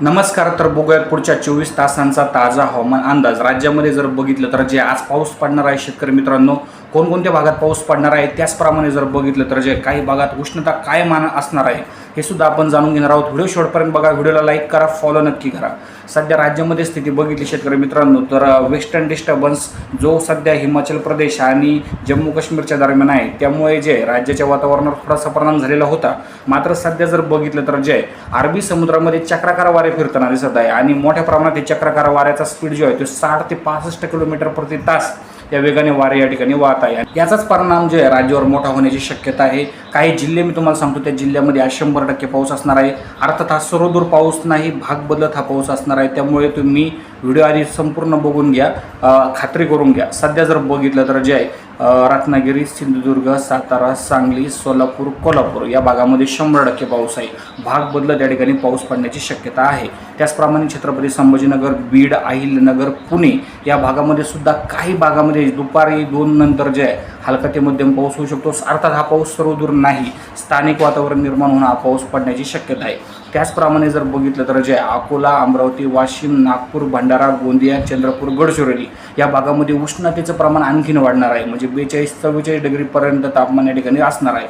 नमस्कार. तर बघूयात पुढच्या 24 तासांचा ताजा हवामान अंदाज. राज्यामध्ये जर बघितलं तर जे आज पाऊस पडणार आहे शेतकरी मित्रांनो, कोणकोणत्या भागात पाऊस पडणार आहे त्याचप्रमाणे जर बघितलं तर जे काही भागात उष्णता काय मान असणार आहे हे सुद्धा आपण जाणून घेणार आहोत. व्हिडिओ शेवटपर्यंत बघा, व्हिडिओला लाईक करा, फॉलो नक्की करा. सध्या राज्यामध्ये स्थिती बघितली शेतकरी मित्रांनो तर वेस्टर्न डिस्टर्बन्स जो सध्या हिमाचल प्रदेश आणि जम्मू काश्मीरच्या दरम्यान आहे, त्यामुळे जे राज्याच्या वातावरणावर थोडासा परिणाम झालेला होता. मात्र सध्या जर बघितलं तर जे अरबी समुद्रामध्ये चक्राकार वारे फिरताना दिसत आहे आणि मोठ्या प्रमाणात हे चक्राकार वाऱ्याचा स्पीड जो आहे तो 60 ते 65 किलोमीटर प्रति तास या वेगाने वारे या ठिकाणी वाहत आहे. याचाच परिणाम जो आहे राज्यावर मोठा होण्याची शक्यता आहे. काही जिल्हे मी तुम्हाला सांगतो, त्या जिल्ह्यामध्ये आज 100% पाऊस असणार आहे. अर्थात हा सर्वदूर पाऊस नाही, भाग बदलत हा पाऊस असणार आहे. त्यामुळे तुम्ही व्हिडिओ आधी संपूर्ण बघून घ्या, खात्री करून घ्या. सध्या जर बघितलं तर जे आहे रत्नागिरी, सिंधुदुर्ग, सातारा, सांगली, सोलापूर, कोल्हापूर या भागामध्ये 100% पाऊस आहे. भाग बदलत या ठिकाणी पाऊस पडण्याची शक्यता आहे. त्याचप्रमाणे छत्रपती संभाजीनगर, बीड, अहिल्यानगर, पुणे या भागामध्ये सुद्धा काही भागामध्ये दुपारी 2 नंतर जे आहे हलका ते मध्यम पाऊस होऊ शकतो. अर्थात हा पाऊस सर्वदूर नाही, स्थानिक वातावरण निर्माण होऊन हा पाऊस पडण्याची शक्यता आहे. त्याचप्रमाणे जर बघितलं तर जे अकोला, अमरावती, वाशिम, नागपूर, भंडारा, गोंदिया, चंद्रपूर, गडचिरोली या भागामध्ये उष्णतेचं प्रमाण आणखीन वाढणार आहे. म्हणजे 42-44 डिग्रीपर्यंत तापमान या ठिकाणी असणार आहे.